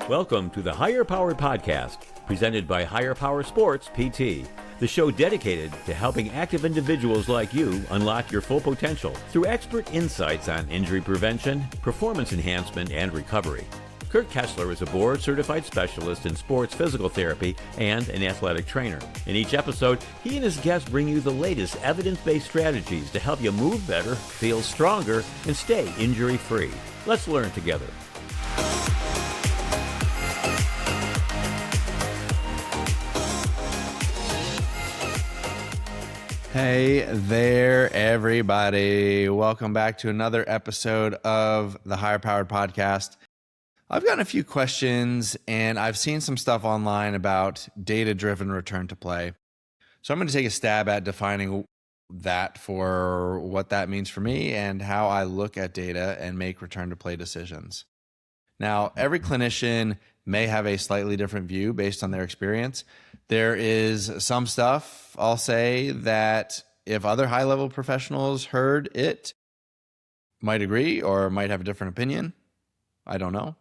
Welcome to the Higher Power Podcast, presented by Higher Power Sports PT, the show dedicated to helping active individuals like you unlock your full potential through expert insights on injury prevention, performance enhancement, and recovery. Kurt Kessler is a board-certified specialist in sports physical therapy and an athletic trainer. In each episode, he and his guests bring you the latest evidence-based strategies to help you move better, feel stronger, and stay injury-free. Let's learn together. Hey there, everybody. Welcome back to another episode of the Higher Powered Podcast. I've gotten a few questions and I've seen some stuff online about data-driven return to play. So I'm going to take a stab at defining that for what that means for me and how I look at data and make return to play decisions. Now, every clinician may have a slightly different view based on their experience. There is some stuff, I'll say, that if other high-level professionals heard it, might agree or might have a different opinion. I don't know.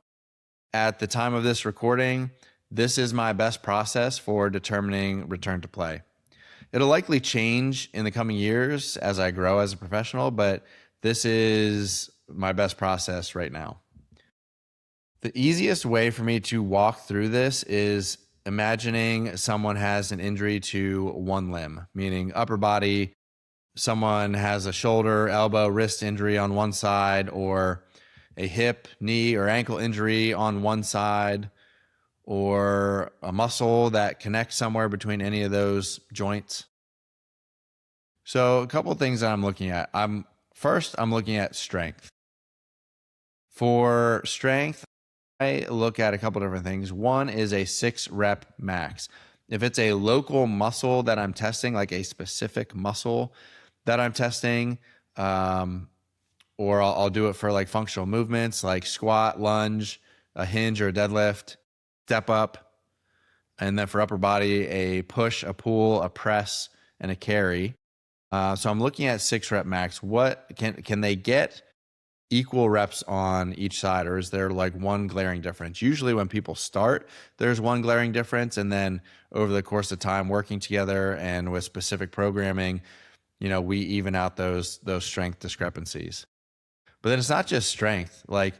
At the time of this recording, this is my best process for determining return to play. It'll likely change in the coming years as I grow as a professional, but this is my best process right now. The easiest way for me to walk through this is imagining someone has an injury to one limb, meaning upper body. Someone has a shoulder, elbow, wrist injury on one side, or a hip, knee, or ankle injury on one side, or a muscle that connects somewhere between any of those joints. So a couple of things that I'm looking at. I'm looking at strength. For strength, I look at a couple different things. One is a 6-rep max. If it's a local muscle that I'm testing, like a specific muscle that I'm testing, or I'll do it for like functional movements like squat, lunge, a hinge or a deadlift, step up, and then for upper body, a push, a pull, a press, and a carry. So I'm looking at 6-rep max. What can they get equal reps on each side, or is there like one glaring difference? Usually when people start, there's one glaring difference, and then over the course of time working together and with specific programming, we even out those strength discrepancies. But then it's not just strength. Like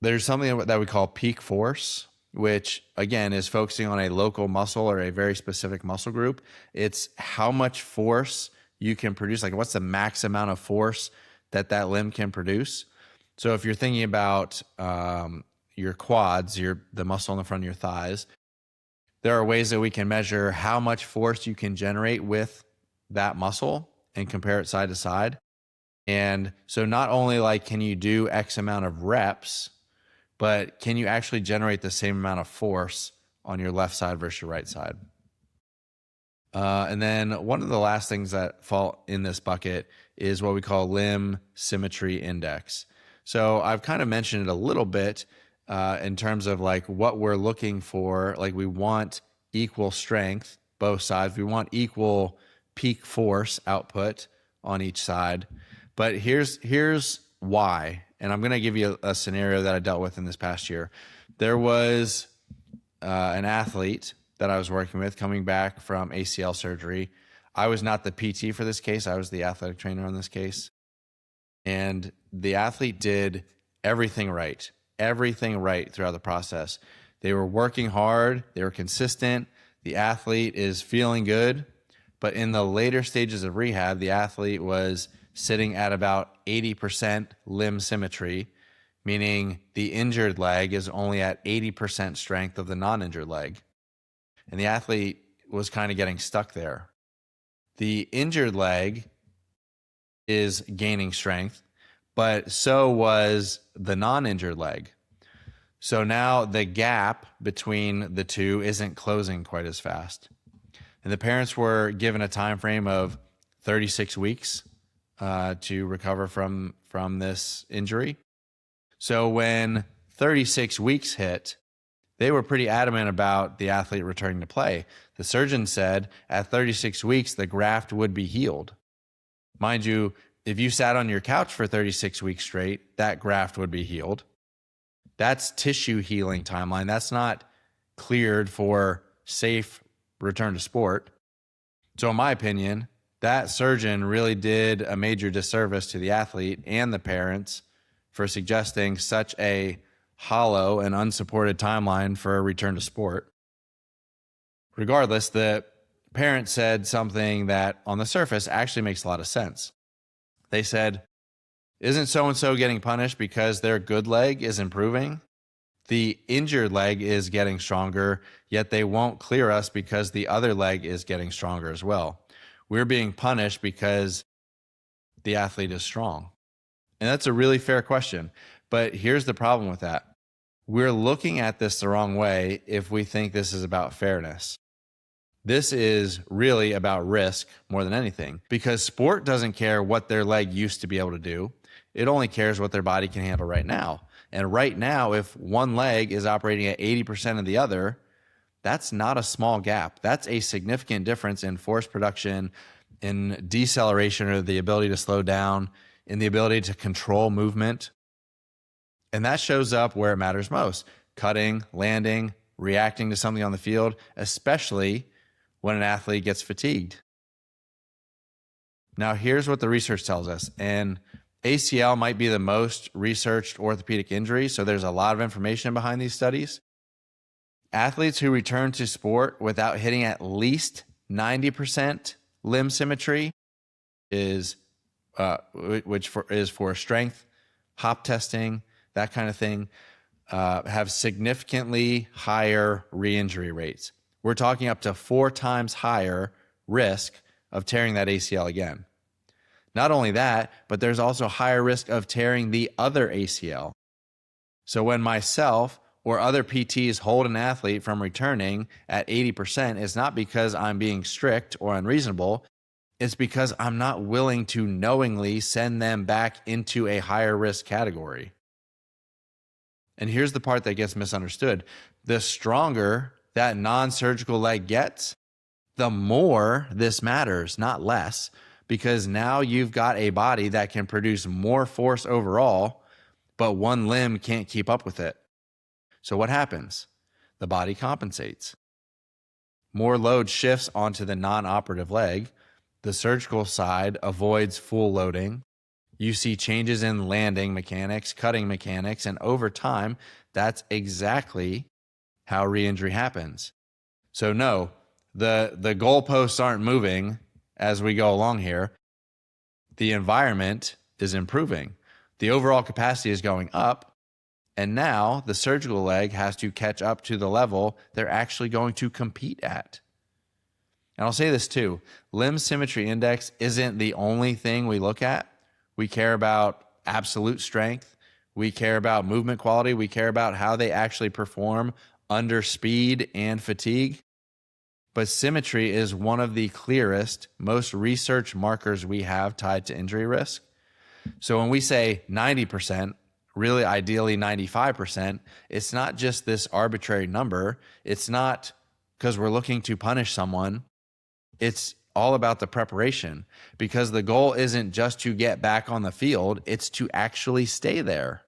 there's something that we call peak force, which again is focusing on a local muscle or a very specific muscle group. It's how much force you can produce. Like what's the max amount of force that limb can produce. So if you're thinking about your quads, the muscle in the front of your thighs, there are ways that we can measure how much force you can generate with that muscle and compare it side to side. And so not only like can you do X amount of reps, but can you actually generate the same amount of force on your left side versus your right side? And then one of the last things that fall in this bucket is what we call limb symmetry index. So I've kind of mentioned it a little bit in terms of like what we're looking for. Like we want equal strength, both sides. We want equal peak force output on each side. But here's why. And I'm going to give you a scenario that I dealt with in this past year. There was an athlete that I was working with coming back from ACL surgery. I was not the PT for this case. I was the athletic trainer on this case. And the athlete did everything right throughout the process. They were working hard. They were consistent. The athlete is feeling good. But in the later stages of rehab, the athlete was sitting at about 80% limb symmetry, meaning the injured leg is only at 80% strength of the non-injured leg. And the athlete was kind of getting stuck there. The injured leg is gaining strength, but so was the non-injured leg. So now the gap between the two isn't closing quite as fast. And the parents were given a time frame of 36 weeks to recover from this injury. So when 36 weeks hit, they were pretty adamant about the athlete returning to play. The surgeon said at 36 weeks, the graft would be healed. Mind you, if you sat on your couch for 36 weeks straight, that graft would be healed. That's tissue healing timeline. That's not cleared for safe return to sport. So in my opinion, that surgeon really did a major disservice to the athlete and the parents for suggesting such a hollow and unsupported timeline for a return to sport. Regardless, the parent said something that on the surface actually makes a lot of sense. They said, isn't so-and-so getting punished because their good leg is improving? The injured leg is getting stronger, yet they won't clear us because the other leg is getting stronger as well. We're being punished because the athlete is strong. And that's a really fair question. But here's the problem with that. We're looking at this the wrong way if we think this is about fairness. This is really about risk more than anything, because sport doesn't care what their leg used to be able to do. It only cares what their body can handle right now. And right now, if one leg is operating at 80% of the other, that's not a small gap. That's a significant difference in force production, in deceleration or the ability to slow down, in the ability to control movement. And that shows up where it matters most: cutting, landing, reacting to something on the field, especially when an athlete gets fatigued. Now, here's what the research tells us. And ACL might be the most researched orthopedic injury, so there's a lot of information behind these studies. Athletes who return to sport without hitting at least 90% limb symmetry is for strength, hop testing, that kind of thing, have significantly higher re-injury rates. We're talking up to 4 times higher risk of tearing that ACL again. Not only that, but there's also higher risk of tearing the other ACL. So when myself or other PTs hold an athlete from returning at 80%, it's not because I'm being strict or unreasonable. It's because I'm not willing to knowingly send them back into a higher risk category. And here's the part that gets misunderstood. The stronger that non-surgical leg gets, the more this matters, not less, because now you've got a body that can produce more force overall, but one limb can't keep up with it. So what happens? The body compensates. More load shifts onto the non-operative leg. The surgical side avoids full loading. You see changes in landing mechanics, cutting mechanics, and over time, that's exactly how re-injury happens. So no, the goalposts aren't moving as we go along here. The environment is improving. The overall capacity is going up, and now the surgical leg has to catch up to the level they're actually going to compete at. And I'll say this too, limb symmetry index isn't the only thing we look at. We care about absolute strength. We care about movement quality. We care about how they actually perform under speed and fatigue. But symmetry is one of the clearest, most research markers we have tied to injury risk. So when we say 90%, really ideally 95%, it's not just this arbitrary number. It's not because we're looking to punish someone. It's all about the preparation, because the goal isn't just to get back on the field, it's to actually stay there.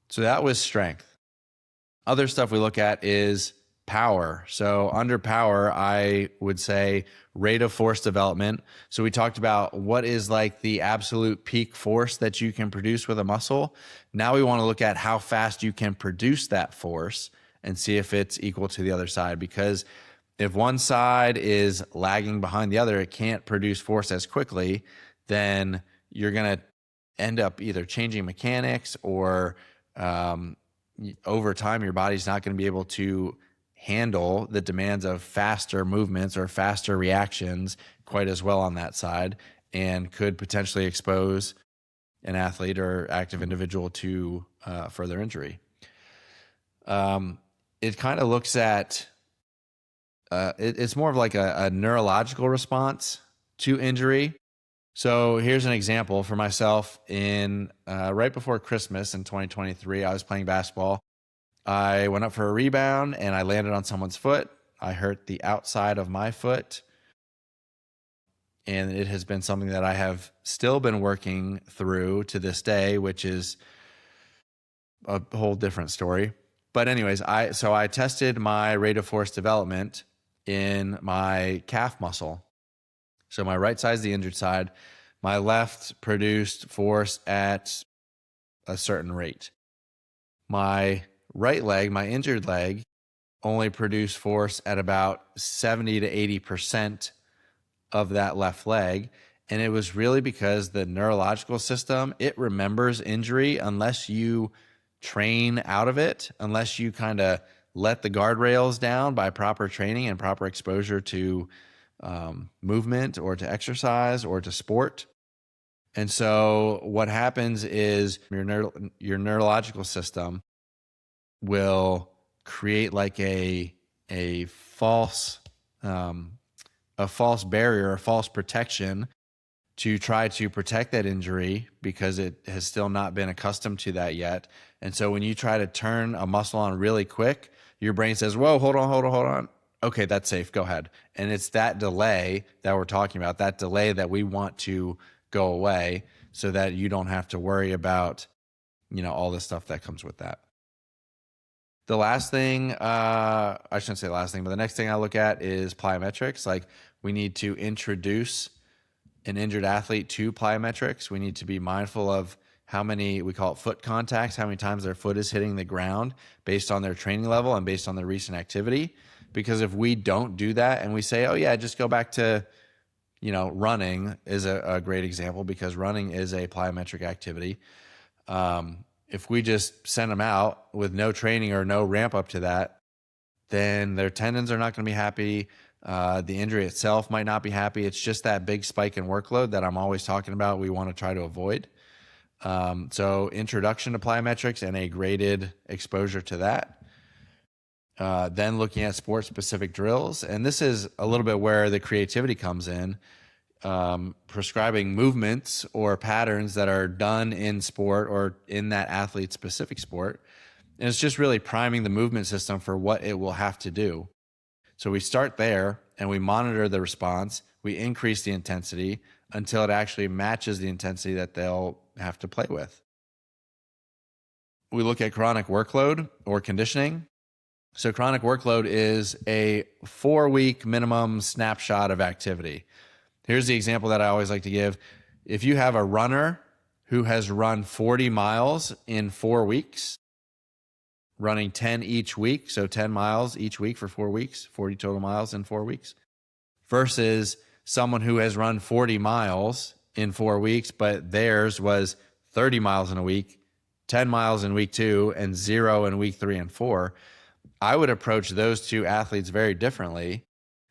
So that was strength. Other stuff we look at is power. So under power, I would say rate of force development. So we talked about what is like the absolute peak force that you can produce with a muscle. Now we want to look at how fast you can produce that force and see if it's equal to the other side, because if one side is lagging behind the other, it can't produce force as quickly, then you're going to end up either changing mechanics or over time, your body's not going to be able to handle the demands of faster movements or faster reactions quite as well on that side, and could potentially expose an athlete or active individual to further injury. It kind of looks at it's more of like a neurological response to injury. So here's an example for myself. In right before Christmas in 2023, I was playing basketball. I went up for a rebound and I landed on someone's foot. I hurt the outside of my foot. And it has been something that I have still been working through to this day, which is a whole different story. But anyways, I tested my rate of force development in my calf muscle. So my right side is the injured side. My left produced force at a certain rate. My right leg, my injured leg, only produced force at about 70 to 80% of that left leg. And it was really because the neurological system, it remembers injury unless you train out of it, unless you kind of let the guardrails down by proper training and proper exposure to movement or to exercise or to sport. And so what happens is your neurological system will create like a false barrier, a false protection to try to protect that injury because it has still not been accustomed to that yet. And so when you try to turn a muscle on really quick, your brain says, whoa, hold on. Okay, that's safe. Go ahead. And it's that delay that we're talking about, that delay that we want to go away so that you don't have to worry about, all the stuff that comes with that. The last thing, I shouldn't say the last thing, but the next thing I look at is plyometrics. Like we need to introduce an injured athlete to plyometrics. We need to be mindful of how many, we call it foot contacts, how many times their foot is hitting the ground based on their training level and based on their recent activity. Because if we don't do that and we say, oh yeah, just go back to, running is a great example because running is a plyometric activity. If we just send them out with no training or no ramp up to that, then their tendons are not going to be happy. The injury itself might not be happy. It's just that big spike in workload that I'm always talking about we want to try to avoid. So introduction to plyometrics and a graded exposure to that. Then looking at sport-specific drills. And this is a little bit where the creativity comes in. Prescribing movements or patterns that are done in sport or in that athlete-specific sport. And it's just really priming the movement system for what it will have to do. So we start there and we monitor the response. We increase the intensity until it actually matches the intensity that they'll have to play with. We look at chronic workload or conditioning. So chronic workload is a 4-week minimum snapshot of activity. Here's the example that I always like to give. If you have a runner who has run 40 miles in 4 weeks, running 10 each week, so 10 miles each week for 4 weeks, 40 total miles in 4 weeks, versus someone who has run 40 miles in 4 weeks, but theirs was 30 miles in a week, 10 miles in week 2, and 0 in week 3 and 4, I would approach those two athletes very differently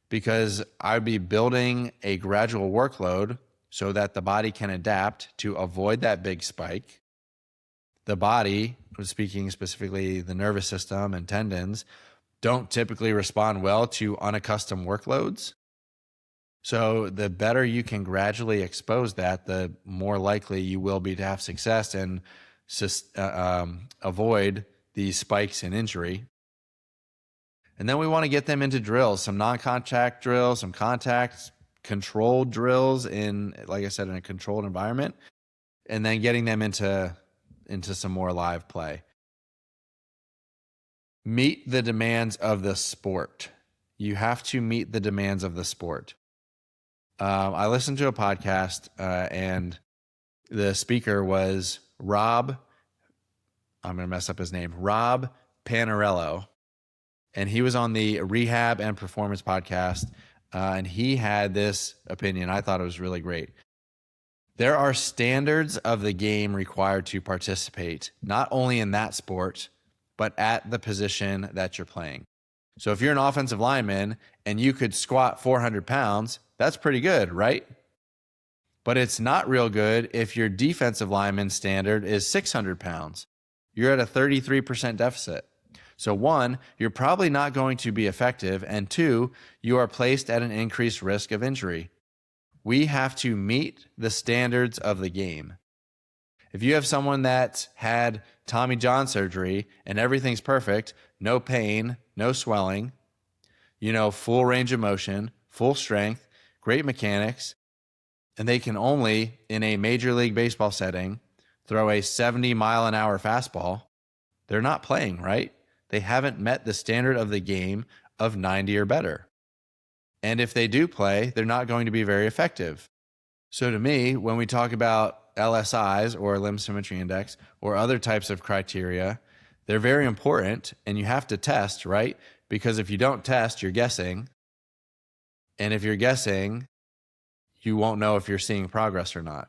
because I'd be building a gradual workload so that the body can adapt to avoid that big spike. The body, speaking specifically the nervous system and tendons, don't typically respond well to unaccustomed workloads. So the better you can gradually expose that, the more likely you will be to have success and avoid these spikes in injury. And then we want to get them into drills, some non-contact drills, some contact controlled drills in, like I said, in a controlled environment, and then getting them into some more live play. Meet the demands of the sport. You have to meet the demands of the sport. I listened to a podcast and the speaker was Rob, I'm going to mess up his name, Rob Panarello. And he was on the Rehab and Performance podcast, and he had this opinion. I thought it was really great. There are standards of the game required to participate, not only in that sport, but at the position that you're playing. So if you're an offensive lineman and you could squat 400 pounds, that's pretty good, right? But it's not real good if your defensive lineman standard is 600 pounds. You're at a 33% deficit. So 1, you're probably not going to be effective, and 2, you are placed at an increased risk of injury. We have to meet the standards of the game. If you have someone that's had Tommy John surgery and everything's perfect, no pain, no swelling, full range of motion, full strength, great mechanics, and they can only, in a Major League Baseball setting, throw a 70-mile-an-hour fastball, they're not playing, right? They haven't met the standard of the game of 90 or better. And if they do play, they're not going to be very effective. So to me, when we talk about LSIs or limb symmetry index or other types of criteria, they're very important and you have to test, right? Because if you don't test, you're guessing. And if you're guessing, you won't know if you're seeing progress or not.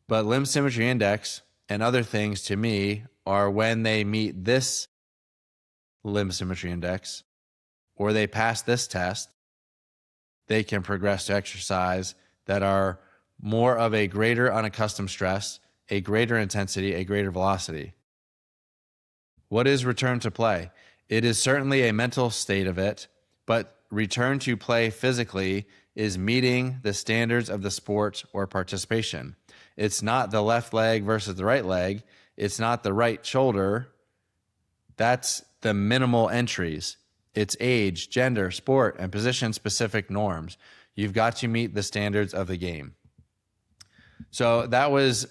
But limb symmetry index and other things to me are when they meet this limb symmetry index or they pass this test, they can progress to exercise that are more of a greater unaccustomed stress, a greater intensity, a greater velocity. What is return to play? It is certainly a mental state of it, but return to play physically is meeting the standards of the sport or participation. It's not the left leg versus the right leg. It's not the right shoulder. That's the minimal entries. It's age, gender, sport, and position-specific norms. You've got to meet the standards of the game. So that was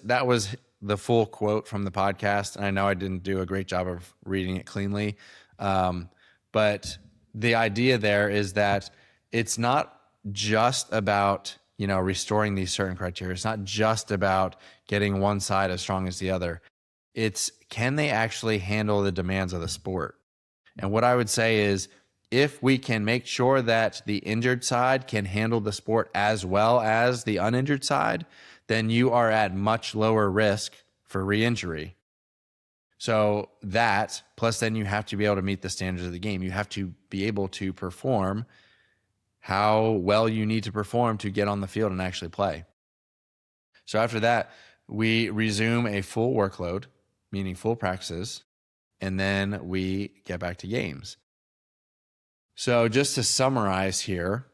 the full quote from the podcast. And I know I didn't do a great job of reading it cleanly. But the idea there is that it's not just about, restoring these certain criteria. It's not just about getting one side as strong as the other. It's, can they actually handle the demands of the sport? And what I would say is, if we can make sure that the injured side can handle the sport as well as the uninjured side, then you are at much lower risk for re-injury. So that, plus then you have to be able to meet the standards of the game. You have to be able to perform how well you need to perform to get on the field and actually play. So after that, we resume a full workload, meaning full practices, and then we get back to games. So just to summarize here,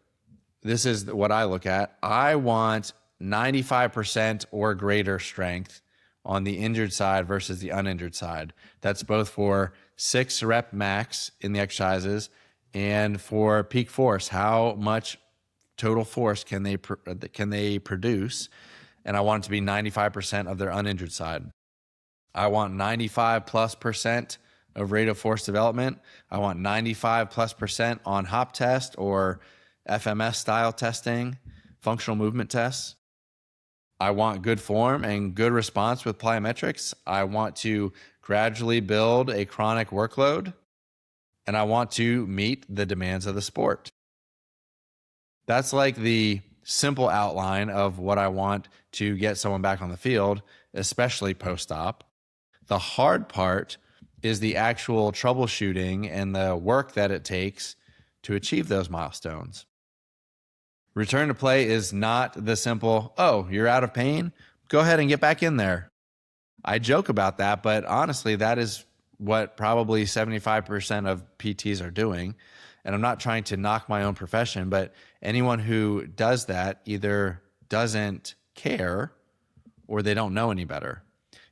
this is what I look at. I want 95% or greater strength on the injured side versus the uninjured side. That's both for 6 rep max in the exercises and for peak force. How much total force can they produce? And I want it to be 95% of their uninjured side. I want 95+% of rate of force development. I want 95+% on hop test or FMS style testing, functional movement tests. I want good form and good response with plyometrics. I want to gradually build a chronic workload, and I want to meet the demands of the sport. That's like the simple outline of what I want to get someone back on the field, especially post-op. The hard part is the actual troubleshooting and the work that it takes to achieve those milestones. Return to play is not the simple, oh, you're out of pain? Go ahead and get back in there. I joke about that, but honestly, that is what probably 75% of PTs are doing. And I'm not trying to knock my own profession, but anyone who does that either doesn't care or they don't know any better.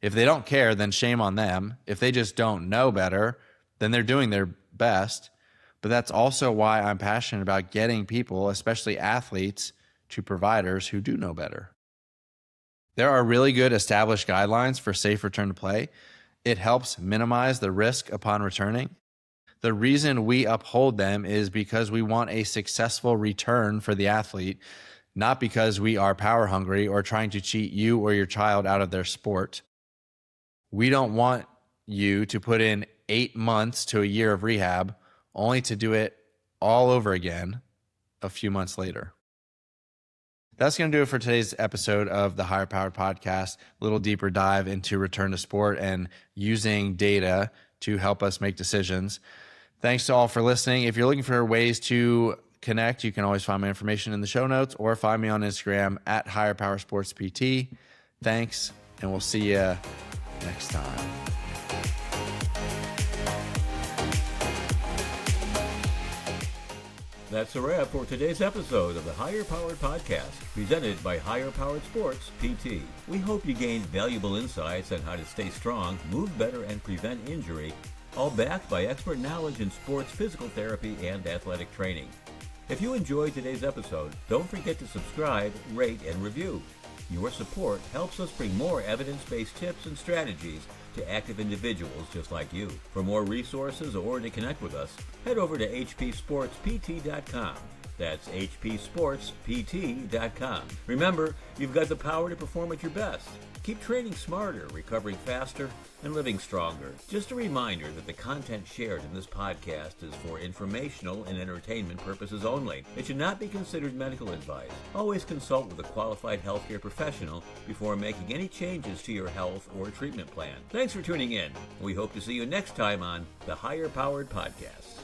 If they don't care, then shame on them. If they just don't know better, then they're doing their best. But that's also why I'm passionate about getting people, especially athletes, to providers who do know better. There are really good established guidelines for safe return to play. It helps minimize the risk upon returning. The reason we uphold them is because we want a successful return for the athlete, not because we are power hungry or trying to cheat you or your child out of their sport. We don't want you to put in 8 months to a year of rehab only to do it all over again a few months later. That's going to do it for today's episode of the Higher Powered Podcast. A little deeper dive into return to sport and using data to help us make decisions. Thanks to all for listening. If you're looking for ways to connect, you can always find my information in the show notes or find me on Instagram at Higher Power Sports PT. Thanks, and we'll see you next time. That's a wrap for today's episode of the Higher Powered Podcast, presented by Higher Powered Sports PT. We hope you gained valuable insights on how to stay strong, move better, and prevent injury, all backed by expert knowledge in sports physical therapy and athletic training. If you enjoyed today's episode, don't forget to subscribe, rate, and review. Your support helps us bring more evidence-based tips and strategies to active individuals just like you. For more resources or to connect with us, head over to hpsportspt.com. That's hpsportspt.com. Remember, you've got the power to perform at your best. Keep training smarter, recovering faster, and living stronger. Just a reminder that the content shared in this podcast is for informational and entertainment purposes only. It should not be considered medical advice. Always consult with a qualified healthcare professional before making any changes to your health or treatment plan. Thanks for tuning in. We hope to see you next time on the Higher Powered Podcast.